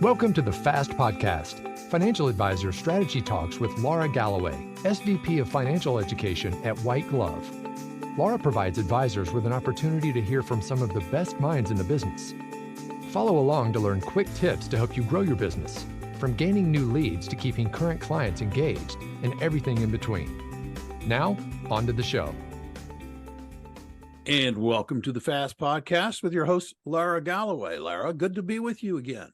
Welcome to the FAST Podcast, Financial Advisor Strategy Talks with Laura Galloway, SVP of Financial Education at White Glove. Laura provides advisors with an opportunity to hear from some of the best minds in the business. Follow along to learn quick tips to help you grow your business, from gaining new leads to keeping current clients engaged, and everything in between. Now, on to the show. And welcome to the FAST Podcast with your host, Laura Galloway. Laura, good to be with you again.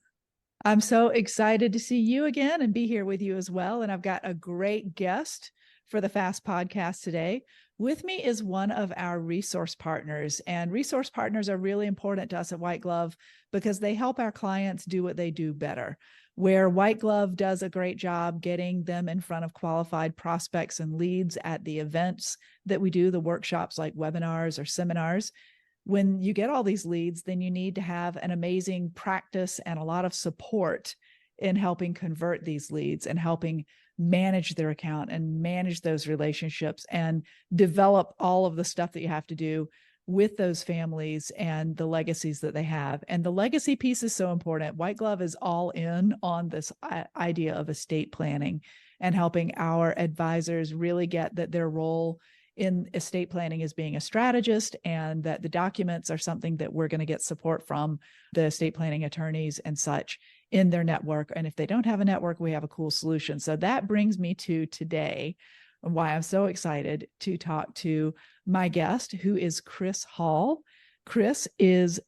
I'm so excited to see you again and be here with you as well. And I've got a great guest for the FAST Podcast today. With me is one of our resource partners, and resource partners are really important to us at White Glove because they help our clients do what they do better. Where White Glove does a great job getting them in front of qualified prospects and leads at the events that we do, the workshops like webinars or seminars. When you get all these leads, then you need to have an amazing practice and a lot of support in helping convert these leads and helping manage their account and manage those relationships and develop all of the stuff that you have to do with those families and the legacies that they have. And the legacy piece is so important. White Glove is all in on this idea of estate planning and helping our advisors really get that their role in estate planning is being a strategist, and that the documents are something that we're going to get support from the estate planning attorneys and such in their network. And if they don't have a network, we have a cool solution. So that brings me to today, and why I'm so excited to talk to my guest, who is Chris Hall. Chris is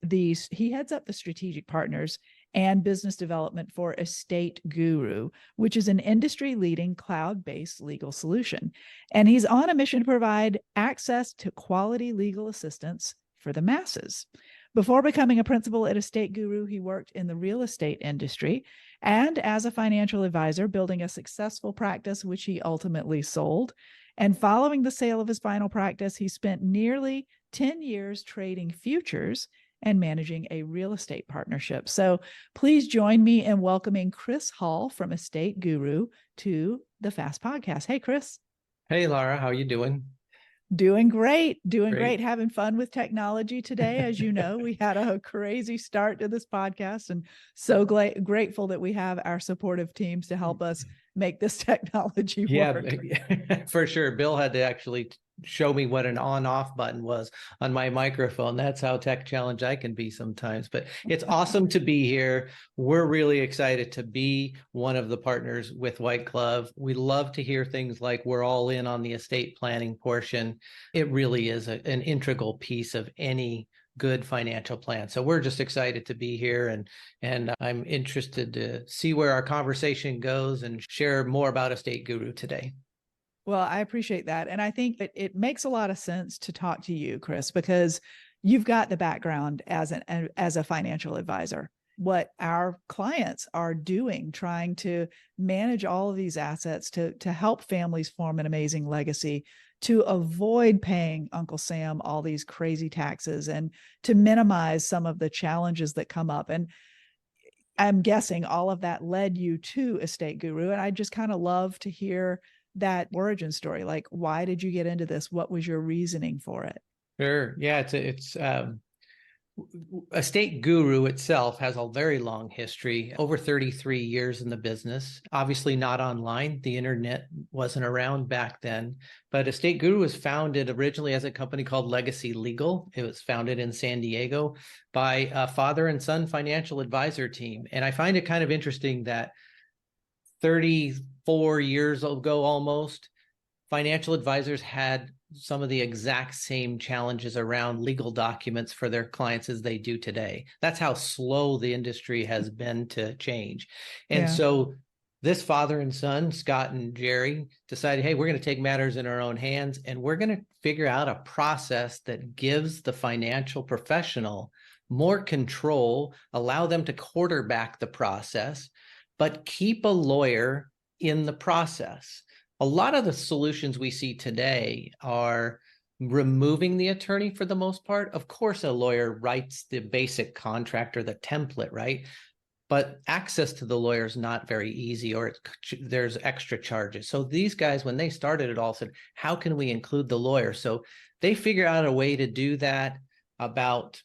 he heads up the strategic partners and business development for Estate Guru, which is an industry-leading cloud-based legal solution. And he's on a mission to provide access to quality legal assistance for the masses. Before becoming a principal at Estate Guru, he worked in the real estate industry and as a financial advisor, building a successful practice, which he ultimately sold. And following the sale of his final practice, he spent nearly 10 years trading futures and managing a real estate partnership. So please join me in welcoming Chris Hall from Estate Guru to the FAST Podcast. Hey, Chris. Hey, Laura, how are you doing? Doing great. Great. Having fun with technology today. As you know, we had a crazy start to this podcast, and so grateful that we have our supportive teams to help us make this technology work. Yeah, for sure. Bill had to actually show me what an on-off button was on my microphone. That's how tech challenged I can be sometimes, but it's awesome to be here. We're really excited to be one of the partners with White Glove. We love to hear things like we're all in on the estate planning portion. It really is an integral piece of any good financial plan. So we're just excited to be here, and I'm interested to see where our conversation goes and share more about Estate Guru today. Well, I appreciate that. And I think that it makes a lot of sense to talk to you, Chris, because you've got the background as a financial advisor. What our clients are doing, trying to manage all of these assets to help families form an amazing legacy, to avoid paying Uncle Sam all these crazy taxes, and to minimize some of the challenges that come up. And I'm guessing all of that led you to Estate Guru. And I just kind of love to hear that origin story. Like, why did you get into this? What was your reasoning for it? Sure. Yeah, it's Estate Guru itself has a very long history, over 33 years in the business. Obviously not online. The internet wasn't around back then, but Estate Guru was founded originally as a company called Legacy Legal. It was founded in San Diego by a father and son financial advisor team. And I find it kind of interesting that 34 years ago almost, financial advisors had some of the exact same challenges around legal documents for their clients as they do today. That's how slow the industry has been to change. And so this father and son, Scott and Jerry, decided, hey, we're going to take matters in our own hands, and we're going to figure out a process that gives the financial professional more control, allow them to quarterback the process, but keep a lawyer in the process. A lot of the solutions we see today are removing the attorney for the most part. Of course, a lawyer writes the basic contract or the template, right? But access to the lawyer is not very easy, or there's extra charges. So these guys, when they started it all, said, how can we include the lawyer? So they figured out a way to do that about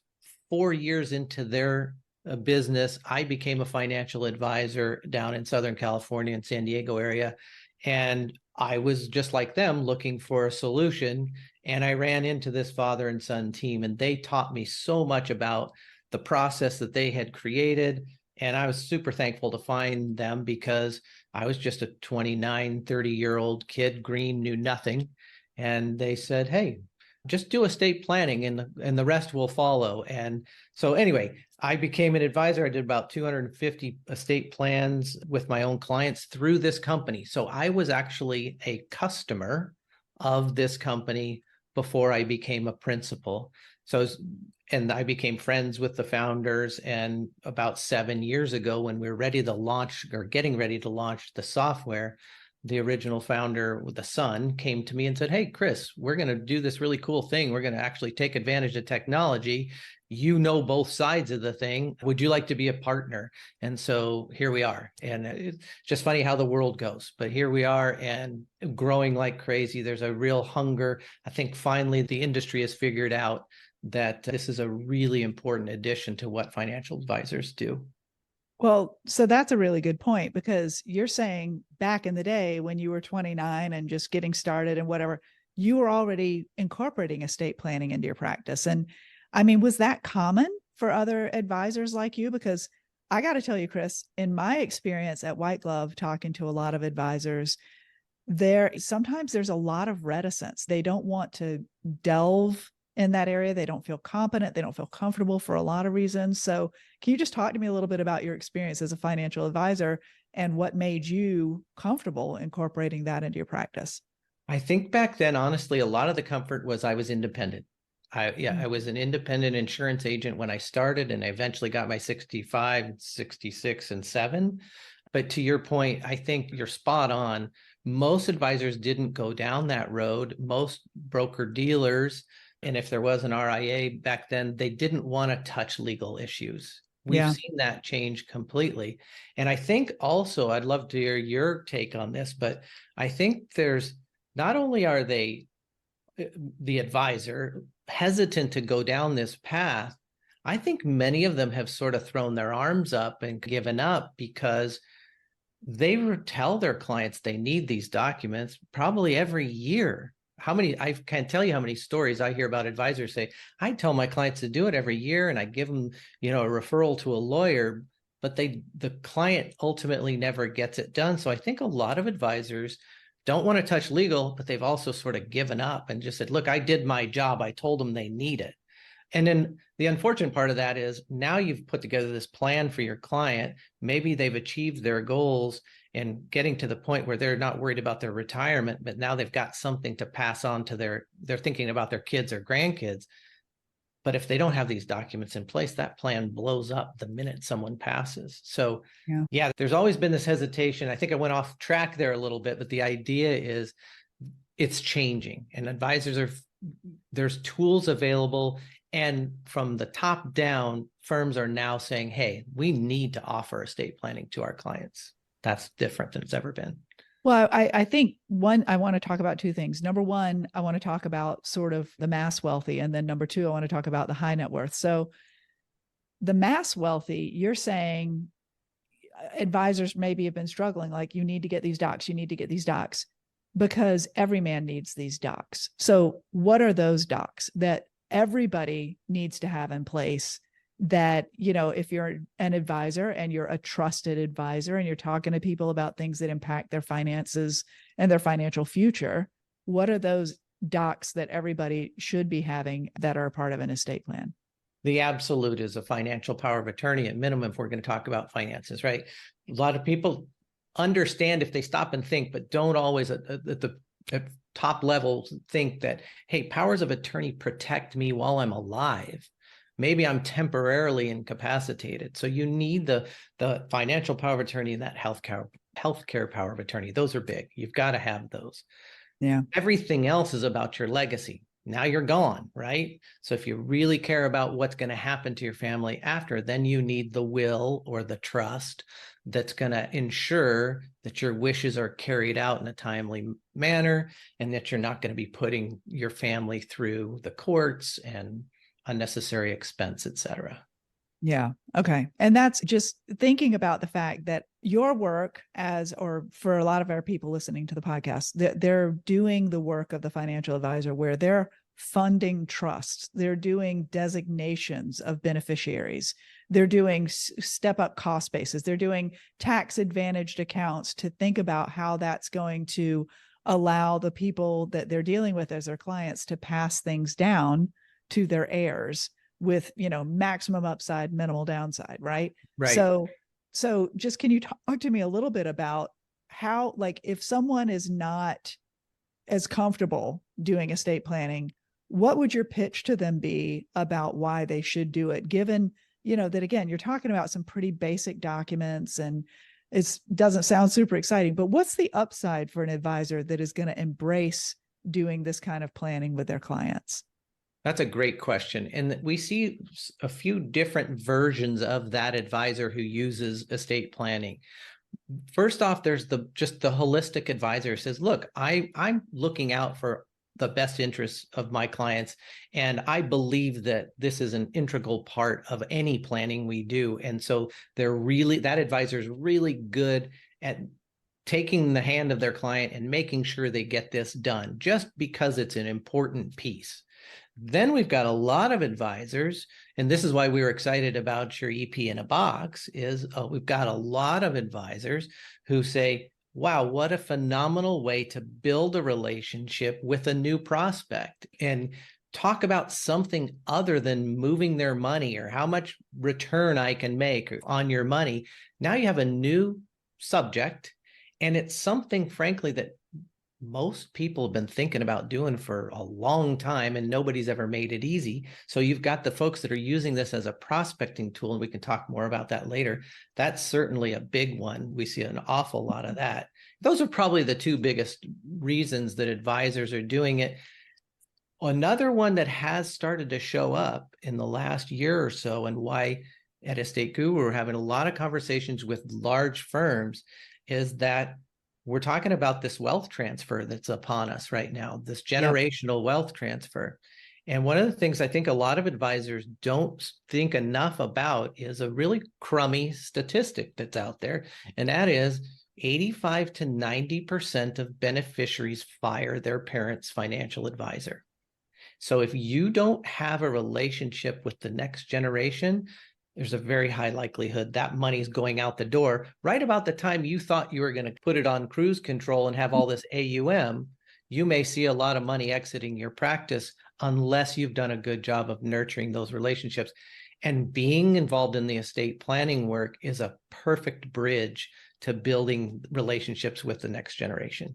4 years into their business, I became a financial advisor down in Southern California and San Diego area. And I was just like them looking for a solution. And I ran into this father and son team, and they taught me so much about the process that they had created. And I was super thankful to find them, because I was just a 29, 30-year-old kid, green, knew nothing. And they said, hey, just do estate planning and the rest will follow. And so anyway, I became an advisor. I did about 250 estate plans with my own clients through this company. So I was actually a customer of this company before I became a principal. And I became friends with the founders. And about 7 years ago, when we were ready to launch, or getting ready to launch the software, the original founder, the son, came to me and said, hey, Chris, we're going to do this really cool thing. We're going to actually take advantage of technology. You know both sides of the thing. Would you like to be a partner? And so here we are. And it's just funny how the world goes. But here we are, and growing like crazy. There's a real hunger. I think finally the industry has figured out that this is a really important addition to what financial advisors do. Well, so that's a really good point, because you're saying back in the day when you were 29 and just getting started and whatever, you were already incorporating estate planning into your practice. And I mean, was that common for other advisors like you? Because I got to tell you, Chris, in my experience at White Glove, talking to a lot of advisors, sometimes there's a lot of reticence. They don't want to delve in that area. They don't feel competent. They don't feel comfortable for a lot of reasons. So can you just talk to me a little bit about your experience as a financial advisor and what made you comfortable incorporating that into your practice? I think back then, honestly, a lot of the comfort was I was independent. I was an independent insurance agent when I started, and I eventually got my 65, 66, and 7. But to your point, I think you're spot on. Most advisors didn't go down that road. Most broker dealers, and if there was an RIA back then, they didn't want to touch legal issues. We've seen that change completely. And I think also, I'd love to hear your take on this, but I think there's, not only are they, the advisor, hesitant to go down this path, I think many of them have sort of thrown their arms up and given up, because they tell their clients they need these documents probably every year. I can't tell you how many stories I hear about advisors say, I tell my clients to do it every year, and I give them, a referral to a lawyer, but the client ultimately never gets it done. So I think a lot of advisors don't want to touch legal, but they've also sort of given up and just said, look, I did my job. I told them they need it. And then the unfortunate part of that is, now you've put together this plan for your client. Maybe they've achieved their goals and getting to the point where they're not worried about their retirement, but now they've got something to pass on to they're thinking about their kids or grandkids. But if they don't have these documents in place, that plan blows up the minute someone passes. So yeah, there's always been this hesitation. I think I went off track there a little bit, but the idea is it's changing, and there's tools available. And from the top down, firms are now saying, hey, we need to offer estate planning to our clients. That's different than it's ever been. Well, I think I want to talk about two things. Number one, I want to talk about sort of the mass wealthy. And then number two, I want to talk about the high net worth. So the mass wealthy, you're saying advisors maybe have been struggling, like, you need to get these docs, because every man needs these docs. So what are those docs that everybody needs to have in place, that, if you're an advisor and you're a trusted advisor and you're talking to people about things that impact their finances and their financial future, what are those docs that everybody should be having that are a part of an estate plan? The absolute is a financial power of attorney at minimum if we're going to talk about finances, right? A lot of people understand if they stop and think, but don't always at the top level think that, hey, powers of attorney protect me while I'm alive. Maybe I'm temporarily incapacitated. So you need the financial power of attorney and that healthcare power of attorney. Those are big. You've got to have those. Yeah. Everything else is about your legacy. Now you're gone, right? So if you really care about what's going to happen to your family after, then you need the will or the trust that's going to ensure that your wishes are carried out in a timely manner, and that you're not going to be putting your family through the courts and unnecessary expense, et cetera. Yeah. Okay. And that's just thinking about the fact that your work or for a lot of our people listening to the podcast, they're doing the work of the financial advisor where they're funding trusts, they're doing designations of beneficiaries, they're doing step up cost bases, they're doing tax advantaged accounts to think about how that's going to allow the people that they're dealing with as their clients to pass things down to their heirs with, maximum upside, minimal downside, right? Right. So just can you talk to me a little bit about how, like, if someone is not as comfortable doing estate planning, what would your pitch to them be about why they should do it, given, that again, you're talking about some pretty basic documents and it doesn't sound super exciting, but what's the upside for an advisor that is going to embrace doing this kind of planning with their clients? That's a great question. And we see a few different versions of that advisor who uses estate planning. First off, there's just the holistic advisor who says, look, I'm looking out for the best interests of my clients. And I believe that this is an integral part of any planning we do. And so that advisor is really good at taking the hand of their client and making sure they get this done just because it's an important piece. Then we've got a lot of advisors, and this is why we were excited about your EP in a box, is we've got a lot of advisors who say, wow, what a phenomenal way to build a relationship with a new prospect and talk about something other than moving their money or how much return I can make on your money. Now you have a new subject, and it's something, frankly, that most people have been thinking about doing for a long time, and nobody's ever made it easy. So you've got the folks that are using this as a prospecting tool, and we can talk more about that later. That's certainly a big one. We see an awful lot of that. Those are probably the two biggest reasons that advisors are doing it. Another one that has started to show up in the last year or so, and why at Estate Guru we're having a lot of conversations with large firms, is that we're talking about this wealth transfer that's upon us right now, this generational wealth transfer. And one of the things I think a lot of advisors don't think enough about is a really crummy statistic that's out there. And that is 85 to 90% of beneficiaries fire their parents' financial advisor. So if you don't have a relationship with the next generation, there's a very high likelihood that money is going out the door right about the time you thought you were going to put it on cruise control and have all this AUM. You may see a lot of money exiting your practice unless you've done a good job of nurturing those relationships. And being involved in the estate planning work is a perfect bridge to building relationships with the next generation.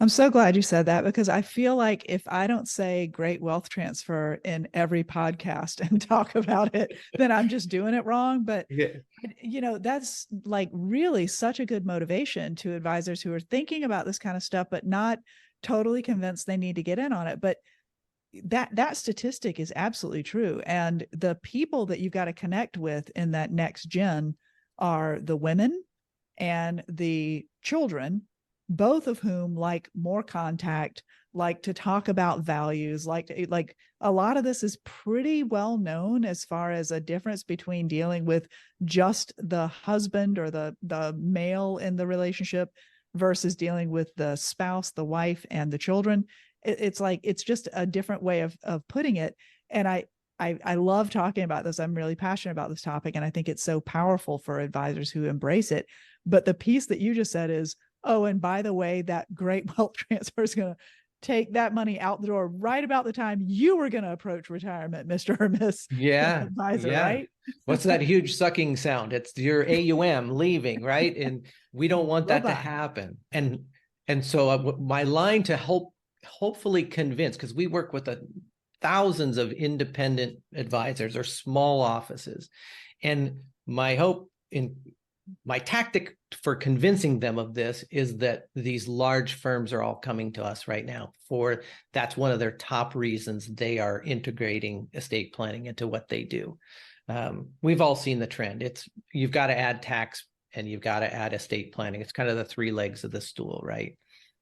I'm so glad you said that, because I feel like if I don't say great wealth transfer in every podcast and talk about it, then I'm just doing it wrong. But, that's like really such a good motivation to advisors who are thinking about this kind of stuff, but not totally convinced they need to get in on it. But that statistic is absolutely true. And the people that you've got to connect with in that next gen are the women and the children, both of whom like more contact, like to talk about values, like a lot of this is pretty well known as far as a difference between dealing with just the husband or the male in the relationship versus dealing with the spouse, the wife, and the children. It's just a different way of putting it. And I love talking about this. I'm really passionate about this topic, and I think it's so powerful for advisors who embrace it. But the piece that you just said is, oh, and by the way, that great wealth transfer is going to take that money out the door right about the time you were going to approach retirement, Mr. or Miss Advisor, right? What's that huge sucking sound? It's your AUM leaving, right? And we don't want that to happen. And so my line to hopefully convince, because we work with thousands of independent advisors or small offices, and my tactic for convincing them of this is that these large firms are all coming to us right now that's one of their top reasons they are integrating estate planning into what they do. We've all seen the trend. You've got to add tax and you've got to add estate planning. It's kind of the three legs of the stool, right?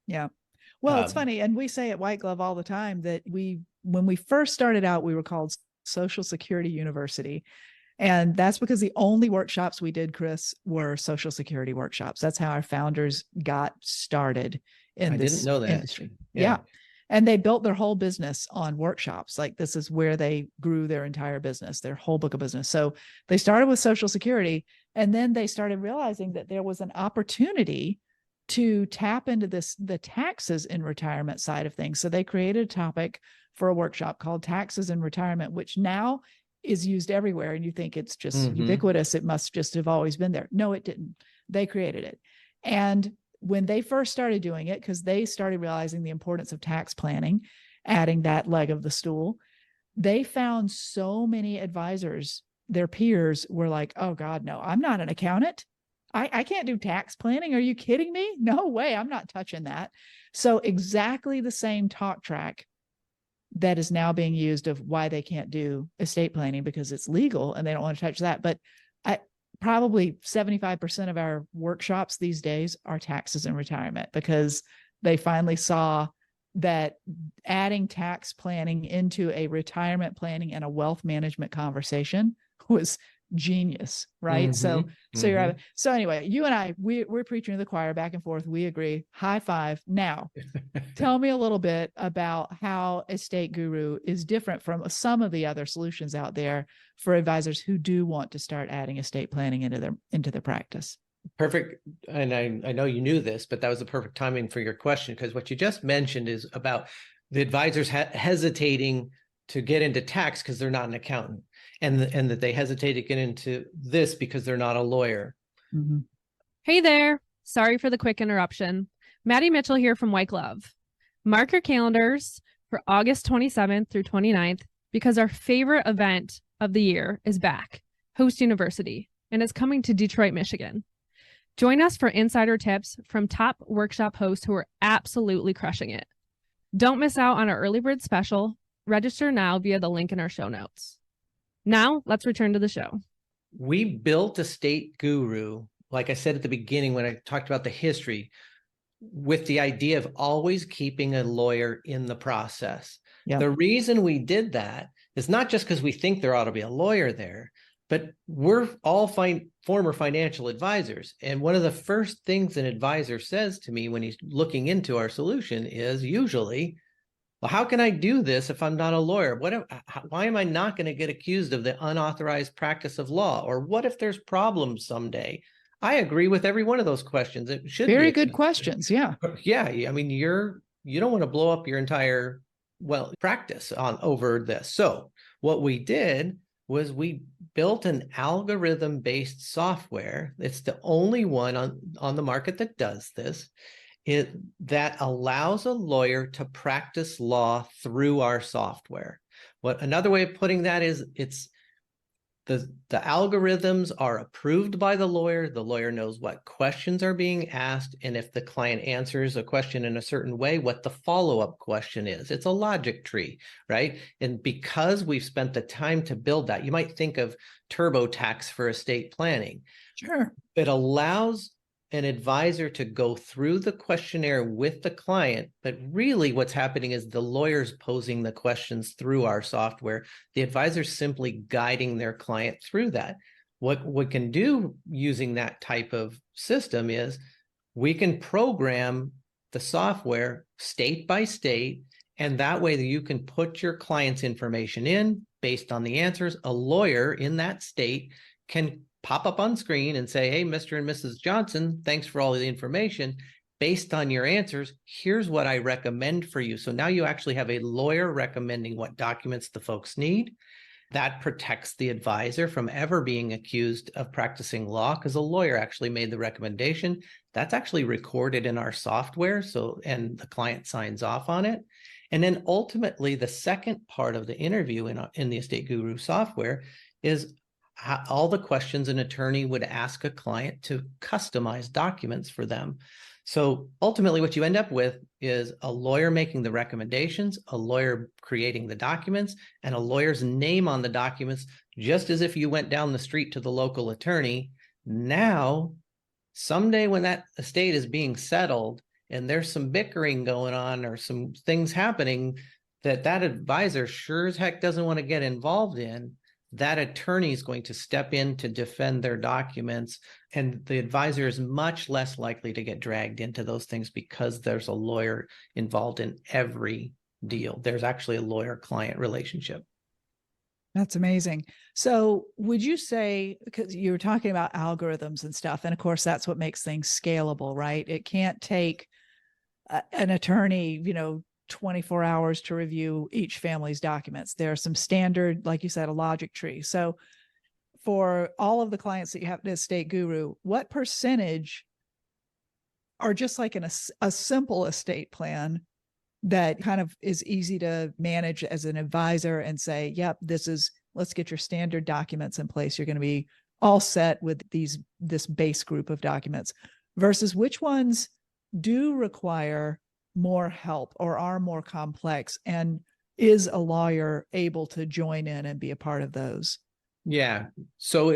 Yeah. Well, it's funny. And we say at White Glove all the time that when we first started out, we were called Social Security University. And that's because the only workshops we did, Chris, were Social Security workshops. That's how our founders got started in this industry. Yeah. And they built their whole business on workshops. Like, this is where they grew their entire business, their whole book of business. So they started with Social Security, and then they started realizing that there was an opportunity to tap into the taxes in retirement side of things. So they created a topic for a workshop called Taxes in Retirement, which now is used everywhere. And you think it's just ubiquitous. It must just have always been there. No, it didn't. They created it. And when they first started doing it, because they started realizing the importance of tax planning, adding that leg of the stool, they found so many advisors, their peers were like, oh God, no, I'm not an accountant. I can't do tax planning. Are you kidding me? No way. I'm not touching that. So exactly the same talk track that is now being used of why they can't do estate planning because it's legal and they don't want to touch that. But probably 75% of our workshops these days are taxes and retirement, because they finally saw that adding tax planning into a retirement planning and a wealth management conversation was genius, right? So anyway, you and I, we're preaching to the choir back and forth. We agree. High five. Now, tell me a little bit about how Estate Guru is different from some of the other solutions out there for advisors who do want to start adding estate planning into their practice. Perfect. And I know you knew this, but that was the perfect timing for your question, because what you just mentioned is about the advisors hesitating to get into tax because they're not an accountant, and that they hesitate to get into this because they're not a lawyer. Mm-hmm. Hey there. Sorry for the quick interruption. Maddie Mitchell here from White Glove. Mark your calendars for August 27th through 29th, because our favorite event of the year is back, Host University, and it's coming to Detroit, Michigan. Join us for insider tips from top workshop hosts who are absolutely crushing it. Don't miss out on our early bird special. Register now via the link in our show notes. Now, let's return to the show. We built Estate Guru, like I said at the beginning when I talked about the history, with the idea of always keeping a lawyer in the process. Yep. The reason we did that is not just because we think there ought to be a lawyer there, but we're all former financial advisors. And one of the first things an advisor says to me when he's looking into our solution is usually, well, how can I do this if I'm not a lawyer? Why am I not going to get accused of the unauthorized practice of law? Or what if there's problems someday? I agree with every one of those questions. It should be very good questions. Yeah. Yeah. I mean, you don't want to blow up your entire practice over this. So what we did was we built an algorithm-based software. It's the only one on the market that does this. That allows a lawyer to practice law through our software. Another way of putting that is the algorithms are approved by the lawyer knows what questions are being asked, and if the client answers a question in a certain way, what the follow-up question is. It's a logic tree, right? And because we've spent the time to build that, you might think of TurboTax for estate planning. Sure. It allows an advisor to go through the questionnaire with the client, but really what's happening is the lawyer's posing the questions through our software. The advisor's simply guiding their client through that. What we can do using that type of system is we can program the software state by state, and that way you can put your client's information in based on the answers. A lawyer in that state can pop up on screen and say, hey, Mr. and Mrs. Johnson, thanks for all of the information. Based on your answers, here's what I recommend for you. So now you actually have a lawyer recommending what documents the folks need. That protects the advisor from ever being accused of practicing law, because a lawyer actually made the recommendation. That's actually recorded in our software, and the client signs off on it. And then ultimately, the second part of the interview in the Estate Guru software is all the questions an attorney would ask a client to customize documents for them. So ultimately what you end up with is a lawyer making the recommendations, a lawyer creating the documents, and a lawyer's name on the documents, just as if you went down the street to the local attorney. Now, someday when that estate is being settled and there's some bickering going on or some things happening that advisor sure as heck doesn't want to get involved in, that attorney is going to step in to defend their documents, and the advisor is much less likely to get dragged into those things because there's a lawyer involved in every deal. There's actually a lawyer-client relationship. That's amazing. So would you say, because you were talking about algorithms and stuff, and of course that's what makes things scalable, right? It can't take an attorney, 24 hours to review each family's documents. There are some standard, like you said, a logic tree. So for all of the clients that you have at Estate Guru, what percentage are just like a simple estate plan that kind of is easy to manage as an advisor and say, yep, let's get your standard documents in place. You're going to be all set with this base group of documents, versus which ones do require more help or are more complex, and is a lawyer able to join in and be a part of those? Yeah. So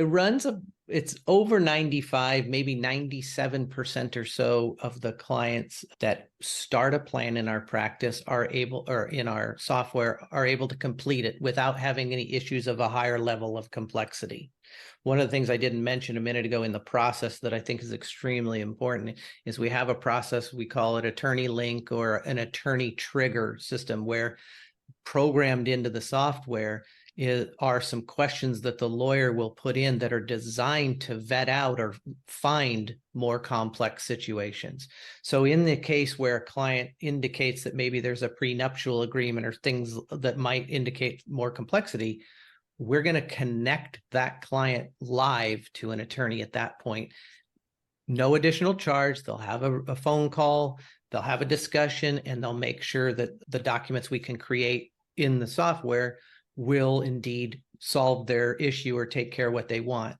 it's over 95, maybe 97% or so of the clients that start a plan in our practice are able, or in our software, are able to complete it without having any issues of a higher level of complexity. One of the things I didn't mention a minute ago in the process that I think is extremely important is we have a process, we call it attorney link or an attorney trigger system, where programmed into the software are some questions that the lawyer will put in that are designed to vet out or find more complex situations. So in the case where a client indicates that maybe there's a prenuptial agreement or things that might indicate more complexity, we're going to connect that client live to an attorney at that point. No additional charge. They'll have a phone call, they'll have a discussion, and they'll make sure that the documents we can create in the software will indeed solve their issue or take care of what they want.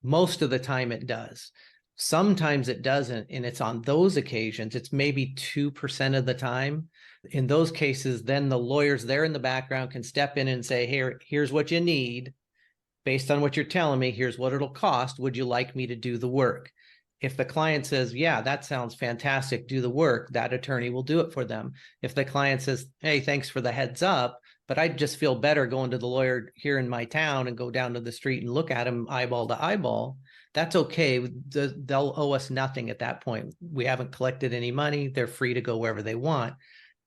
Most of the time it does. Sometimes it doesn't, and it's on those occasions, it's maybe 2% of the time. In those cases, then the lawyers there in the background can step in and say, here's what you need. Based on what you're telling me, here's what it'll cost. Would you like me to do the work? If the client says, yeah, that sounds fantastic, do the work, that attorney will do it for them. If the client says, hey, thanks for the heads up, but I just feel better going to the lawyer here in my town and go down to the street and look at him eyeball to eyeball, that's okay. They'll owe us nothing at that point. We haven't collected any money. They're free to go wherever they want.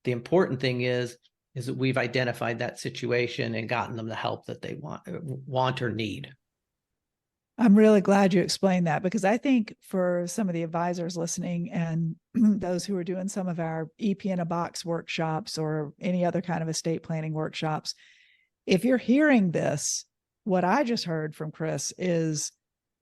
The important thing is that we've identified that situation and gotten them the help that they want or need. I'm really glad you explained that, because I think for some of the advisors listening and those who are doing some of our EP in a Box workshops or any other kind of estate planning workshops, if you're hearing this, what I just heard from Chris is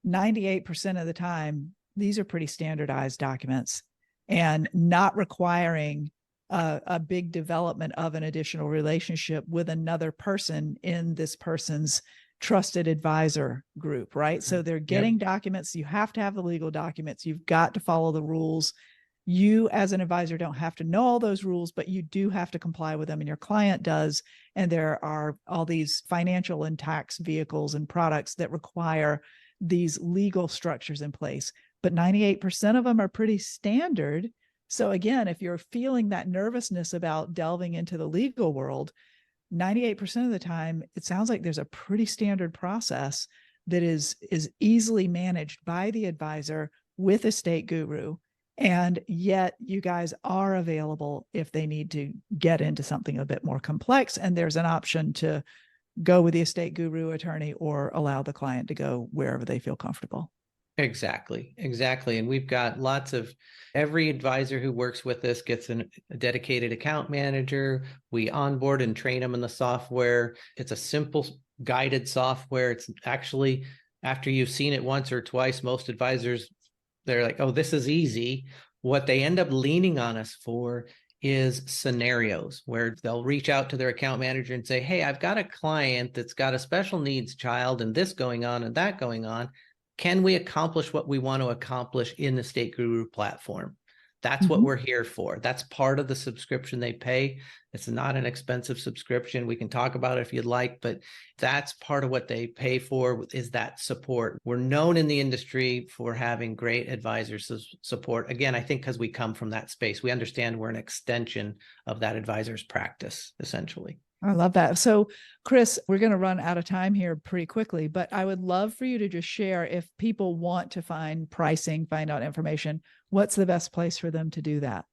98% of the time, these are pretty standardized documents and not requiring a big development of an additional relationship with another person in this person's trusted advisor group, right? So they're getting documents. You have to have the legal documents. You've got to follow the rules. You as an advisor don't have to know all those rules, but you do have to comply with them, and your client does. And there are all these financial and tax vehicles and products that require these legal structures in place, but 98% of them are pretty standard. So again, if you're feeling that nervousness about delving into the legal world, 98% of the time, it sounds like there's a pretty standard process that is easily managed by the advisor with Estate Guru. And yet you guys are available if they need to get into something a bit more complex. And there's an option to go with the Estate Guru attorney or allow the client to go wherever they feel comfortable. Exactly. And we've got every advisor who works with us gets a dedicated account manager. We onboard and train them in the software. It's a simple guided software. It's actually, after you've seen it once or twice, most advisors, they're like, oh, this is easy. What they end up leaning on us for is scenarios where they'll reach out to their account manager and say, hey, I've got a client that's got a special needs child and this going on and that going on. Can we accomplish what we want to accomplish in the Estate Guru platform? That's what we're here for. That's part of the subscription they pay. It's not an expensive subscription. We can talk about it if you'd like, but that's part of what they pay for, is that support. We're known in the industry for having great advisors support. Again, I think because we come from that space, we understand we're an extension of that advisor's practice, essentially. I love that. So, Chris, we're going to run out of time here pretty quickly, but I would love for you to just share, if people want to find pricing, find out information, what's the best place for them to do that?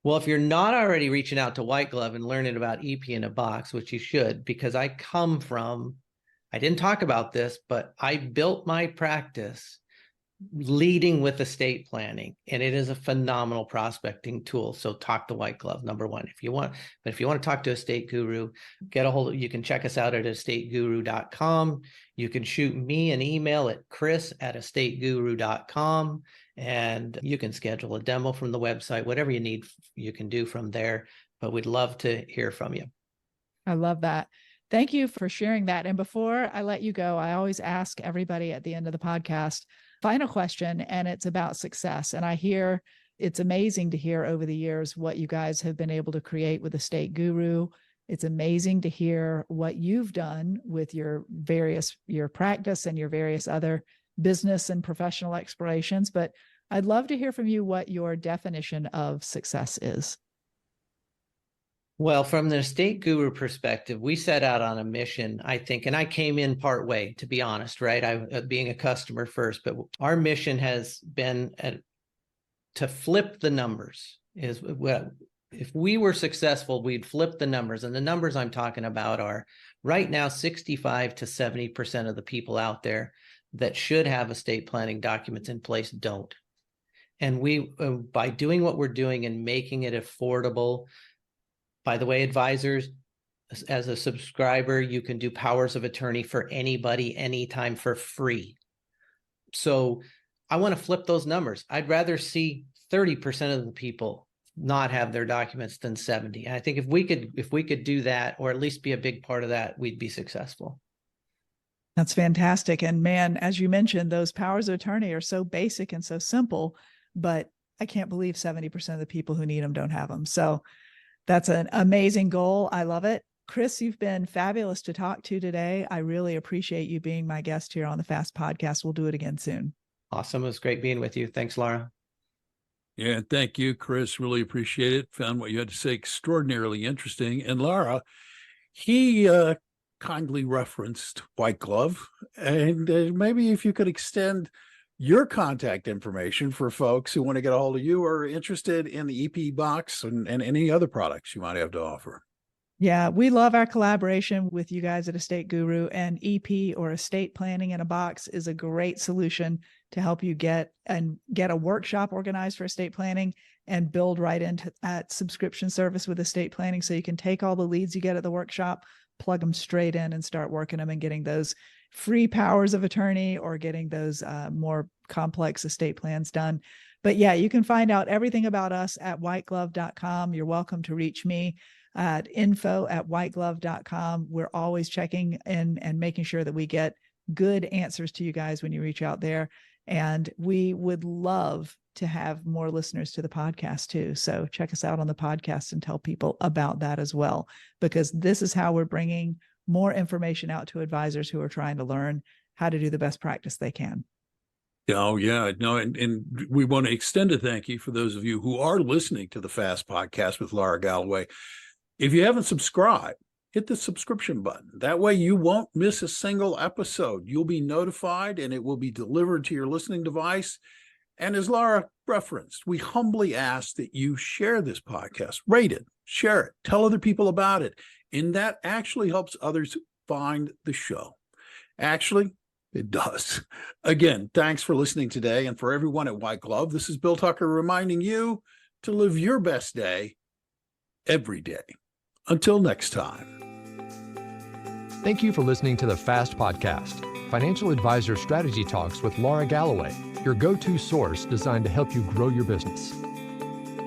Well, if you're not already reaching out to White Glove and learning about EP in a box, which you should, because I didn't talk about this, but I built my practice leading with estate planning, and it is a phenomenal prospecting tool. So talk to White Glove, number one. If you want to talk to a estate guru, you can check us out at estateguru.com. You can shoot me an email at chris@estateguru.com, and you can schedule a demo from the website. Whatever you need, you can do from there, but we'd love to hear from you. I love that. Thank you for sharing that. And before I let you go, I always ask everybody at the end of the podcast, final question, and it's about success. And I hear it's amazing to hear over the years what you guys have been able to create with Estate Guru. It's amazing to hear what you've done with your practice and your various other business and professional explorations. But I'd love to hear from you what your definition of success is. Well, from the Estate Guru perspective, we set out on a mission, I think, and I came in part way, to be honest, right? Being a customer first, but our mission has been to flip the numbers. If we were successful, we'd flip the numbers. And the numbers I'm talking about are right now, 65 to 70% of the people out there that should have estate planning documents in place don't. And we, by doing what we're doing and making it affordable. By the way, advisors, as a subscriber, you can do powers of attorney for anybody, anytime for free. So I want to flip those numbers. I'd rather see 30% of the people not have their documents than 70. And I think if we could do that, or at least be a big part of that, we'd be successful. That's fantastic. And man, as you mentioned, those powers of attorney are so basic and so simple, but I can't believe 70% of the people who need them don't have them. So that's an amazing goal. I love it. Chris, you've been fabulous to talk to today. I really appreciate you being my guest here on the Fast Podcast. We'll do it again soon. Awesome. It was great being with you. Thanks, Laura. Yeah, thank you, Chris. Really appreciate it. Found what you had to say extraordinarily interesting. And Laura, he kindly referenced White Glove. And maybe if you could extend your contact information for folks who want to get a hold of you or are interested in the EP box and any other products you might have to offer. Yeah, we love our collaboration with you guys at Estate Guru, and EP, or estate planning in a box, is a great solution to help you get a workshop organized for estate planning and build right into that subscription service with estate planning. So you can take all the leads you get at the workshop, plug them straight in and start working them and getting those free powers of attorney or getting those more complex estate plans done. But yeah, you can find out everything about us at whiteglove.com. You're welcome to reach me at info@whiteglove.com. We're always checking in and making sure that we get good answers to you guys when you reach out there. And we would love to have more listeners to the podcast too. So check us out on the podcast and tell people about that as well, because this is how we're bringing more information out to advisors who are trying to learn how to do the best practice they can. Oh, yeah. No, and we want to extend a thank you for those of you who are listening to the Fast Podcast with Laura Galloway. If you haven't subscribed, hit the subscription button. That way you won't miss a single episode. You'll be notified and it will be delivered to your listening device. And as Laura referenced, we humbly ask that you share this podcast, rate it, share it, tell other people about it. And that actually helps others find the show. Actually, it does. Again, thanks for listening today. And for everyone at White Glove, this is Bill Tucker reminding you to live your best day every day. Until next time. Thank you for listening to the Fast Podcast, Financial Advisor Strategy Talks with Laura Galloway, your go-to source designed to help you grow your business.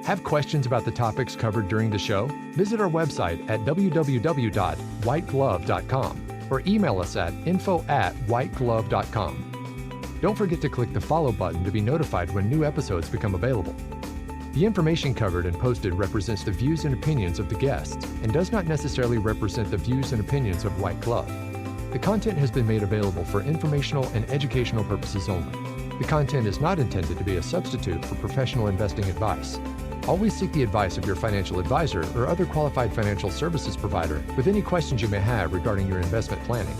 Have questions about the topics covered during the show? Visit our website at www.whiteglove.com or email us at info@whiteglove.com. Don't forget to click the follow button to be notified when new episodes become available. The information covered and posted represents the views and opinions of the guests and does not necessarily represent the views and opinions of White Glove. The content has been made available for informational and educational purposes only. The content is not intended to be a substitute for professional investing advice. Always seek the advice of your financial advisor or other qualified financial services provider with any questions you may have regarding your investment planning.